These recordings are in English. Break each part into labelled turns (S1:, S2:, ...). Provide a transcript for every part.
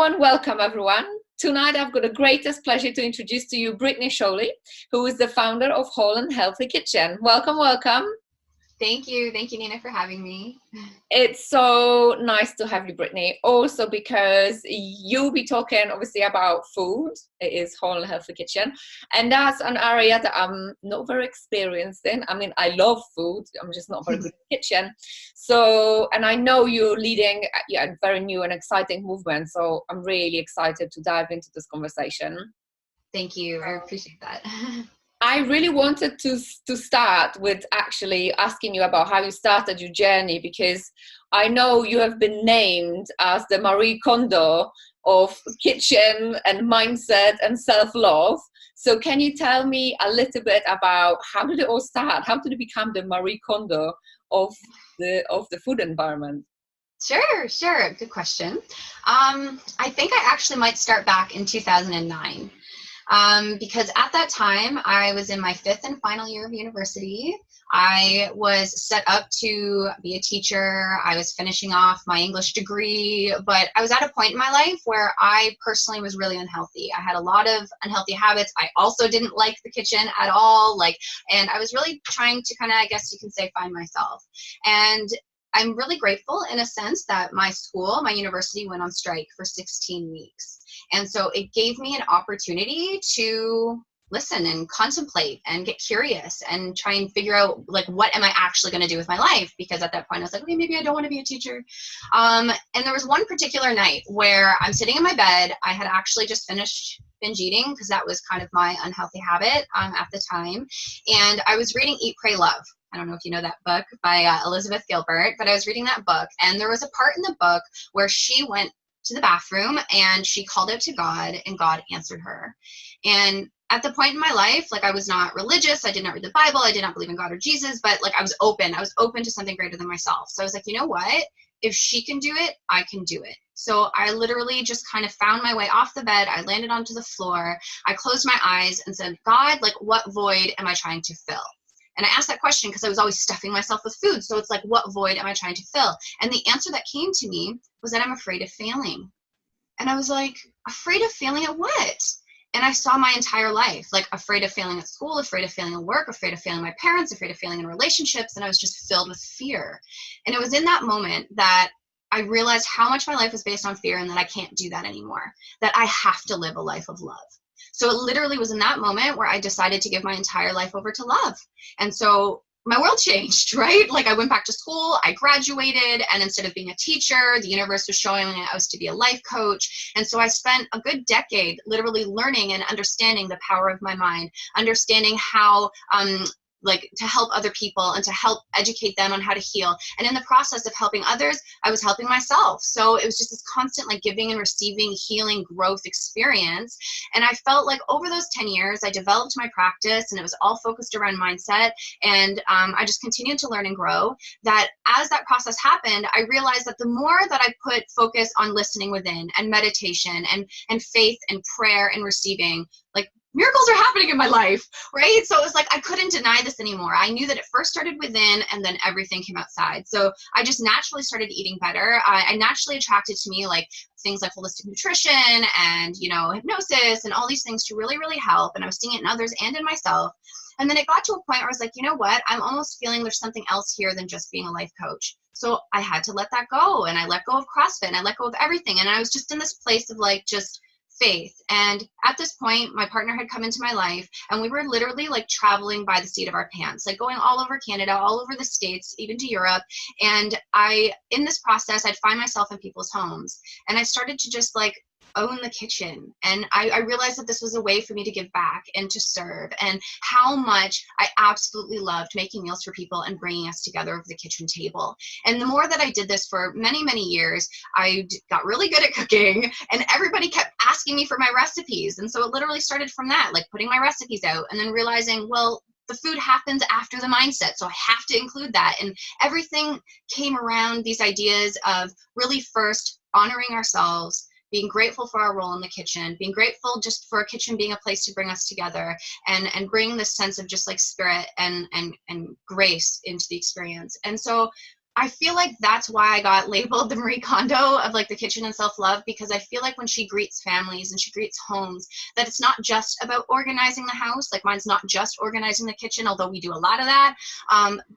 S1: and welcome everyone. Tonight I've got the greatest pleasure to introduce to you Britney Shawley, who is the founder of Whole and Healthy Kitchen. Welcome, welcome.
S2: Thank you, Nina, for having me.
S1: It's so nice to have you, Britney, also because you'll be talking obviously about food. It is Whole and Healthy Kitchen, and that's an area that I'm not very experienced in. I mean, I love food, I'm just not very good at the kitchen. So, and I know you're leading a very new and exciting movement, so I'm really excited to dive into this conversation.
S2: Thank you, I appreciate that.
S1: I really wanted to start with actually asking you about how you started your journey, because I know you have been named as the Marie Kondo of kitchen and mindset and self-love. So can you tell me a little bit about how did it all start? How did you become the Marie Kondo of the food environment?
S2: Sure. Good question. I think I actually might start back in 2009. Because at that time I was in my 5th and final year of university. I was set up to be a teacher. I was finishing off my English degree, but I was at a point in my life where I personally was really unhealthy. I had a lot of unhealthy habits. I also didn't like the kitchen at all. And I was really trying to kind of, I guess you can say, find myself. And I'm really grateful in a sense that my university went on strike for 16 weeks. And so it gave me an opportunity to listen and contemplate and get curious and try and figure out, what am I actually going to do with my life? Because at that point I was like, okay, maybe I don't want to be a teacher. And there was one particular night where I'm sitting in my bed. I had actually just finished binge eating because that was kind of my unhealthy habit at the time. And I was reading Eat, Pray, Love. I don't know if you know that book by Elizabeth Gilbert, but I was reading that book, and there was a part in the book where she went to the bathroom and she called out to God, and God answered her. And at the point in my life, I was not religious. I did not read the Bible. I did not believe in God or Jesus, but I was open. I was open to something greater than myself. So I was like, you know what? If she can do it, I can do it. So I literally just kind of found my way off the bed. I landed onto the floor. I closed my eyes and said, God, what void am I trying to fill? And I asked that question because I was always stuffing myself with food. So it's what void am I trying to fill? And the answer that came to me was that I'm afraid of failing. And I was like, afraid of failing at what? And I saw my entire life, afraid of failing at school, afraid of failing at work, afraid of failing my parents, afraid of failing in relationships. And I was just filled with fear. And it was in that moment that I realized how much my life was based on fear and that I can't do that anymore, that I have to live a life of love. So it literally was in that moment where I decided to give my entire life over to love. And so my world changed, right? I went back to school, I graduated, and instead of being a teacher, the universe was showing me I was to be a life coach. And so I spent a good decade literally learning and understanding the power of my mind, understanding how to help other people and to help educate them on how to heal. And in the process of helping others, I was helping myself. So it was just this constant giving and receiving, healing, growth experience. And I felt over those 10 years, I developed my practice, and it was all focused around mindset. And I just continued to learn and grow. That as that process happened, I realized that the more that I put focus on listening within and meditation and faith and prayer and receiving, miracles are happening in my life, right? So it was I couldn't deny this anymore. I knew that it first started within and then everything came outside. So I just naturally started eating better. I naturally attracted to me things like holistic nutrition and, hypnosis and all these things to really, really help. And I was seeing it in others and in myself. And then it got to a point where I was like, you know what? I'm almost feeling there's something else here than just being a life coach. So I had to let that go, and I let go of CrossFit, and I let go of everything. And I was just in this place of just faith. And at this point, my partner had come into my life, and we were literally traveling by the seat of our pants, going all over Canada, all over the States, even to Europe. And in this process, I'd find myself in people's homes, and I started to just own the kitchen. And I realized that this was a way for me to give back and to serve, and how much I absolutely loved making meals for people and bringing us together over the kitchen table. And the more that I did this for many, many years, I got really good at cooking, and everybody kept asking me for my recipes. And so it literally started from that, putting my recipes out and then realizing, well, the food happens after the mindset, so I have to include that. And everything came around these ideas of really first honoring ourselves, being grateful for our role in the kitchen, being grateful just for a kitchen being a place to bring us together, and bring this sense of just spirit and grace into the experience. And so I feel like that's why I got labeled the Marie Kondo of like the kitchen and self-love, because I feel like when she greets families and she greets homes, that it's not just about organizing the house. Like mine's not just organizing the kitchen, although we do a lot of that.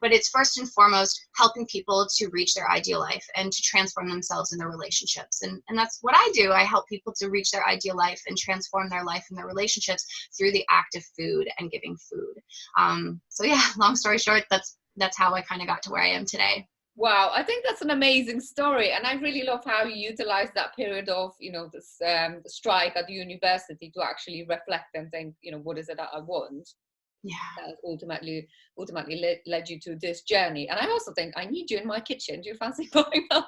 S2: But it's first and foremost helping people to reach their ideal life and to transform themselves in their relationships. And that's what I do. I help people to reach their ideal life and transform their life and their relationships through the act of food and giving food. So yeah, long story short, that's how I kind of got to where I am today.
S1: Wow, I think that's an amazing story, and I really love how you utilize that period of, this strike at the university to actually reflect and think, what is it that I want?
S2: Yeah.
S1: That ultimately led you to this journey. And I also think I need you in my kitchen. Do you fancy going over?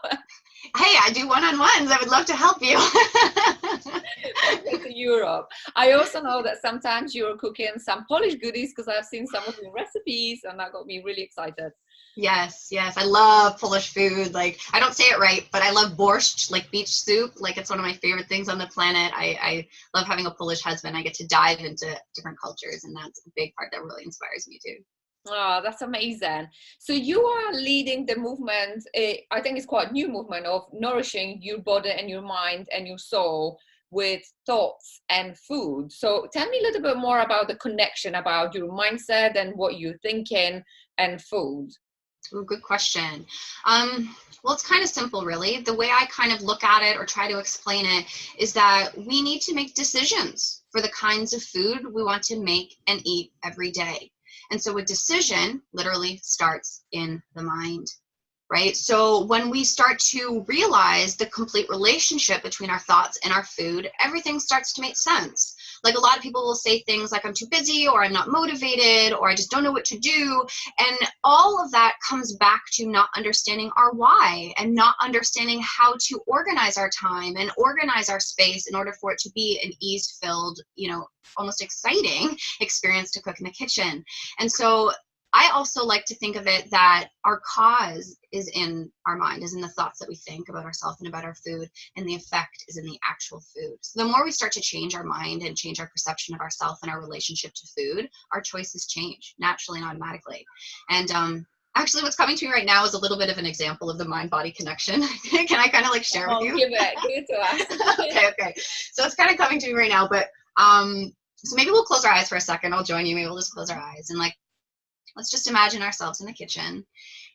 S2: Hey, I do one-on-ones. I would love to help you.
S1: To Europe. I also know that sometimes you're cooking some Polish goodies, because I've seen some of your recipes, and that got me really excited.
S2: Yes. I love Polish food. Like, I don't say it right, but I love borscht, like beach soup. Like, it's one of my favorite things on the planet. I love having a Polish husband. I get to dive into different cultures, and that's a big part that really inspires me too.
S1: Oh, that's amazing. So you are leading the movement, I think it's quite a new movement, of nourishing your body and your mind and your soul with thoughts and food. So tell me a little bit more about the connection about your mindset and what you're thinking and food.
S2: Ooh, good question. Well, it's kind of simple, really. The way I kind of look at it or try to explain it is that we need to make decisions for the kinds of food we want to make and eat every day. And so a decision literally starts in the mind, right? So when we start to realize the complete relationship between our thoughts and our food, everything starts to make sense. Like, a lot of people will say things like, I'm too busy, or I'm not motivated, or I just don't know what to do. And all of that comes back to not understanding our why and not understanding how to organize our time and organize our space in order for it to be an ease-filled, almost exciting experience to cook in the kitchen. And so I also like to think of it that our cause is in our mind, is in the thoughts that we think about ourselves and about our food, and the effect is in the actual food. So the more we start to change our mind and change our perception of ourselves and our relationship to food, our choices change naturally and automatically. And actually, what's coming to me right now is a little bit of an example of the mind-body connection. Can I kind of like share with you?
S1: Give it to us.
S2: Okay. So it's kind of coming to me right now, but so maybe we'll close our eyes for a second. I'll join you. Maybe we'll just close our eyes and let's just imagine ourselves in the kitchen,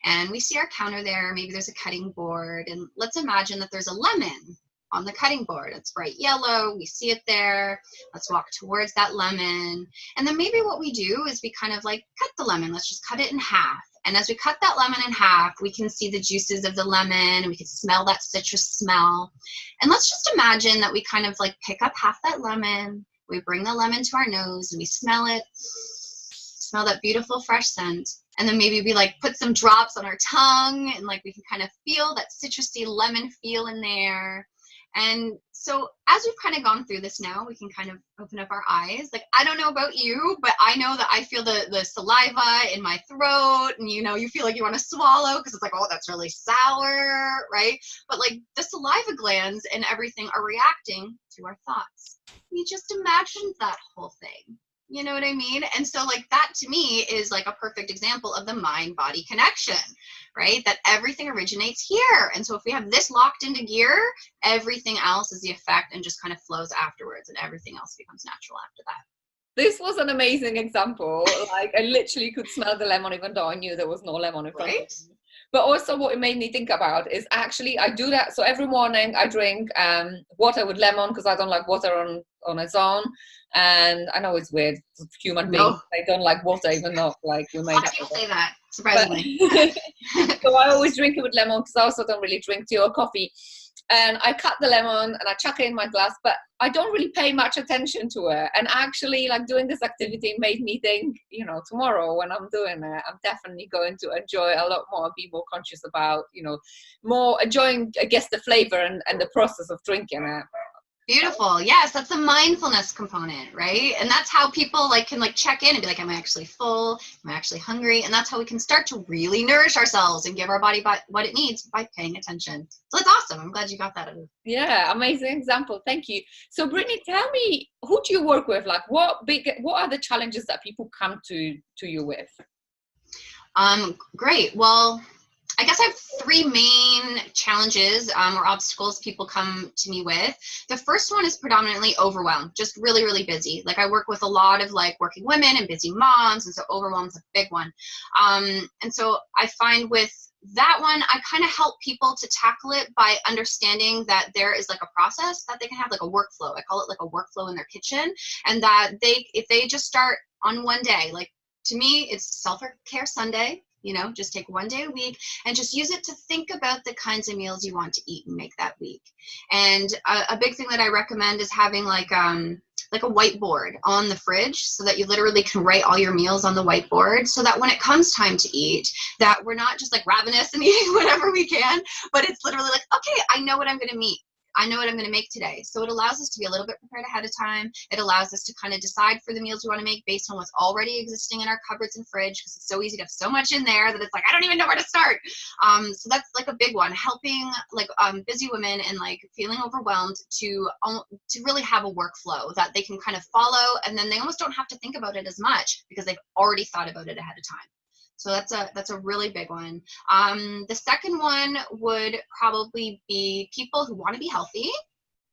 S2: and we see our counter there. Maybe there's a cutting board, and let's imagine that there's a lemon on the cutting board. It's bright yellow. We see it there. Let's walk towards that lemon. And then maybe what we do is we kind of cut the lemon. Let's just cut it in half. And as we cut that lemon in half, we can see the juices of the lemon, and we can smell that citrus smell. And let's just imagine that we kind of pick up half that lemon. We bring the lemon to our nose and we smell it. Smell that beautiful fresh scent, and then maybe we put some drops on our tongue, and we can kind of feel that citrusy lemon feel in there. And so as we've kind of gone through this now, we can kind of open up our eyes. I don't know about you, but I know that I feel the saliva in my throat, and you feel like you want to swallow because it's oh, that's really sour, right? But the saliva glands and everything are reacting to our thoughts. You just imagined that whole thing. You know what I mean? And so that to me is a perfect example of the mind-body connection, right? That everything originates here. And so if we have this locked into gear, everything else is the effect and just kind of flows afterwards, and everything else becomes natural after that.
S1: This was an amazing example. I literally could smell the lemon even though I knew there was no lemon in front of me. But also what it made me think about is actually I do that. So every morning I drink water with lemon because I don't like water on its own. And I know it's weird. Human beings, they don't like water even though we made
S2: Lots of people say that, surprisingly.
S1: So I always drink it with lemon because I also don't really drink tea or coffee. And I cut the lemon and I chuck it in my glass, but I don't really pay much attention to it. And actually, doing this activity made me think, tomorrow when I'm doing it, I'm definitely going to enjoy a lot more, be more conscious about, more enjoying, I guess, the flavor and the process of drinking it.
S2: Beautiful. Yes, that's the mindfulness component, right? And that's how people can check in and be am I actually full? Am I actually hungry? And that's how we can start to really nourish ourselves and give our body what it needs by paying attention. So that's awesome. I'm glad you got that.
S1: Yeah, amazing example. Thank you. So Britney, tell me, who do you work with? What are the challenges that people come to you with?
S2: Great. Well, I guess I have three main challenges or obstacles people come to me with. The first one is predominantly overwhelm, just really, really busy. Like I work with a lot of like working women and busy moms, and so overwhelm is a big one. And so I find with that one, I kind of help people to tackle it by understanding that there is like a process that they can have, like a workflow. I call it like a workflow in their kitchen, and that if they just start on one day, like to me, it's self-care Sunday. You know, just take one day a week and just use it to think about the kinds of meals you want to eat and make that week. And a big thing that I recommend is having like a whiteboard on the fridge so that you literally can write all your meals on the whiteboard, so that when it comes time to eat, that we're not just like ravenous and eating whatever we can, but it's literally like, okay, I know what I'm going to meet. I know what I'm going to make today. So it allows us to be a little bit prepared ahead of time. It allows us to kind of decide for the meals we want to make based on what's already existing in our cupboards and fridge, because it's so easy to have so much in there that it's like, I don't even know where to start. So that's like a big one, helping like busy women and like feeling overwhelmed to really have a workflow that they can kind of follow, and then they almost don't have to think about it as much because they've already thought about it ahead of time. So that's a really big one. The second one would probably be people who want to be healthy,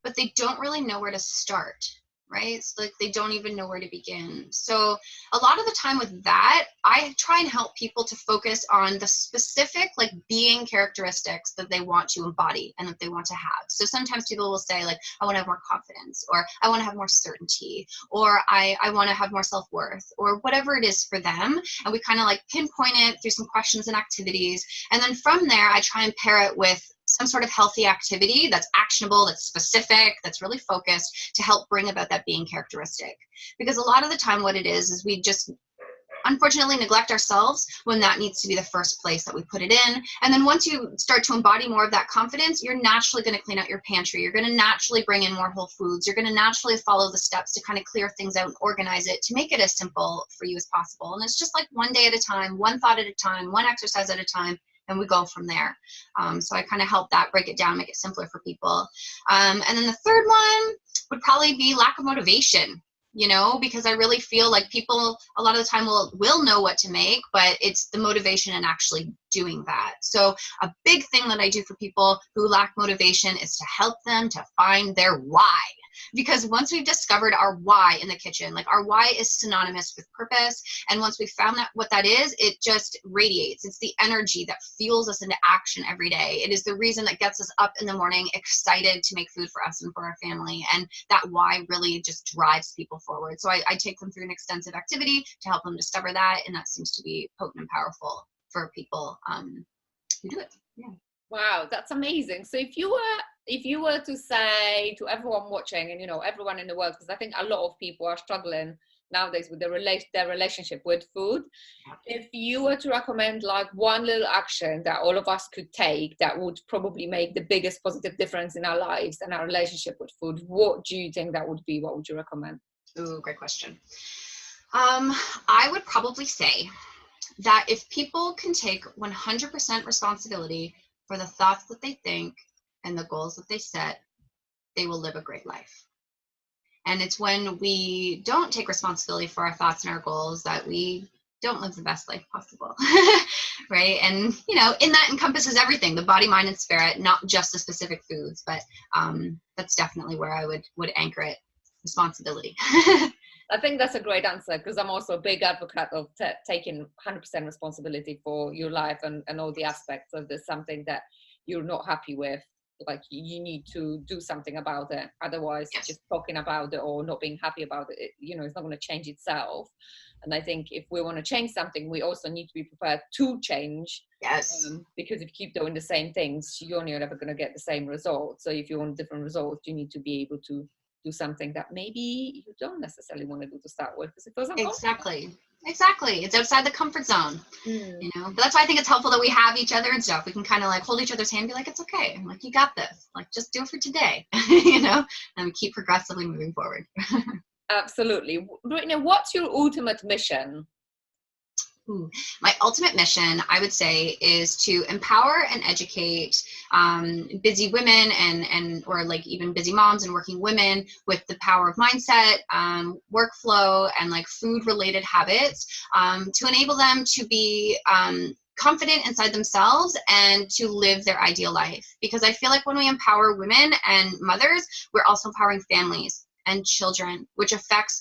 S2: but they don't really know where to start, right? It's like they don't even know where to begin. So a lot of the time with that, I try and help people to focus on the specific like being characteristics that they want to embody and that they want to have. So sometimes people will say like, I want to have more confidence, or I want to have more certainty, or I want to have more self-worth, or whatever it is for them. And we kind of like pinpoint it through some questions and activities. And then from there, I try and pair it with some sort of healthy activity that's actionable, that's specific, that's really focused to help bring about that being characteristic. Because a lot of the time what it is we just unfortunately neglect ourselves when that needs to be the first place that we put it in. And then once you start to embody more of that confidence, you're naturally going to clean out your pantry. You're going to naturally bring in more whole foods. You're going to naturally follow the steps to kind of clear things out and organize it to make it as simple for you as possible. And it's just like one day at a time, one thought at a time, one exercise at a time, and we go from there. So I kind of help that break it down, make it simpler for people. And then the third one would probably be lack of motivation, you know, because I really feel like people a lot of the time will know what to make, but it's the motivation and actually doing that. So a big thing that I do for people who lack motivation is to help them to find their why. Because once we've discovered our why in the kitchen, like our why is synonymous with purpose. And once we've found that what that is, it just radiates. It's the energy that fuels us into action every day. It is the reason that gets us up in the morning excited to make food for us and for our family. And that why really just drives people forward. So I take them through an extensive activity to help them discover that. And that seems to be potent and powerful for people who do it. Yeah.
S1: Wow, that's amazing. So if you were to say to everyone watching, and you know everyone in the world, because I think a lot of people are struggling nowadays with their relationship with food, if you were to recommend like one little action that all of us could take that would probably make the biggest positive difference in our lives and our relationship with food, what do you think that would be? What would you recommend?
S2: Ooh, great question. I would probably say that if people can take 100% responsibility for the thoughts that they think and the goals that they set, they will live a great life. And it's when we don't take responsibility for our thoughts and our goals that we don't live the best life possible, right? And, you know, in that encompasses everything, the body, mind, and spirit, not just the specific foods, but that's definitely where I would anchor it, responsibility.
S1: I think that's a great answer, because I'm also a big advocate of taking 100% responsibility for your life and all the aspects of this. Something that you're not happy with, like you need to do something about it. Otherwise,
S2: yes.
S1: Just talking about it or not being happy about it, you know, it's not going to change itself. And I think if we want to change something, we also need to be prepared to change.
S2: Yes.
S1: Because if you keep doing the same things, you're never going to get the same results. So if you want different results, you need to be able to do something that maybe you don't necessarily want to do to start with, because it feels uncomfortable.
S2: Exactly. It's outside the comfort zone, you know, but that's why I think it's helpful that we have each other and stuff. We can kind of like hold each other's hand and be like, it's okay. I'm like, you got this. Like, just do it for today, you know, and we keep progressively moving forward.
S1: Absolutely. Britney, what's your ultimate mission?
S2: My ultimate mission, I would say, is to empower and educate busy women and or like even busy moms and working women with the power of mindset, workflow, and like food related habits to enable them to be confident inside themselves and to live their ideal life. Because I feel like when we empower women and mothers, we're also empowering families and children, which affects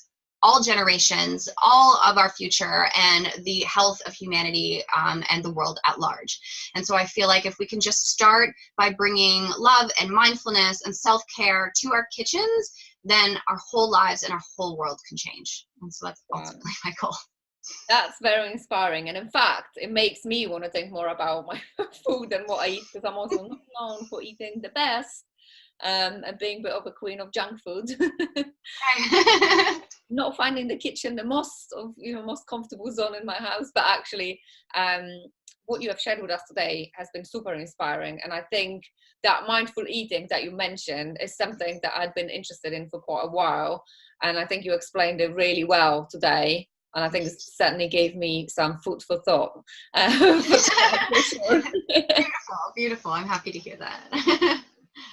S2: all generations, all of our future, and the health of humanity and the world at large. And so I feel like if we can just start by bringing love and mindfulness and self-care to our kitchens, then our whole lives and our whole world can change. And so that's ultimately my goal.
S1: That's very inspiring. And in fact, it makes me want to think more about my food and what I eat, because I'm also not known for eating the best. And being a bit of a queen of junk food. Not finding the kitchen the most comfortable zone in my house, but actually what you have shared with us today has been super inspiring. And I think that mindful eating that you mentioned is something that I'd been interested in for quite a while, and I think you explained it really well today, and I think it certainly gave me some food for thought.
S2: Beautiful. I'm happy to hear that.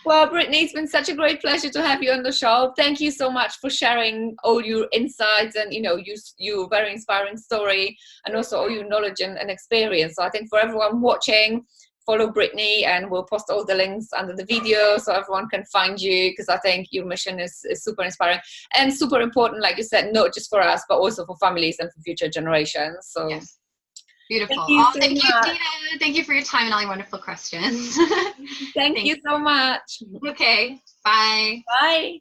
S1: Well, Britney, it's been such a great pleasure to have you on the show. Thank you so much for sharing all your insights and, your very inspiring story, and also all your knowledge and experience. So I think for everyone watching, follow Britney, and we'll post all the links under the video so everyone can find you, because I think your mission is super inspiring and super important, like you said, not just for us, but also for families and for future generations. So. Yes.
S2: Beautiful. Thank you, Dina. Thank you for your time and all your wonderful questions.
S1: Thank you so much.
S2: Okay. Bye.
S1: Bye.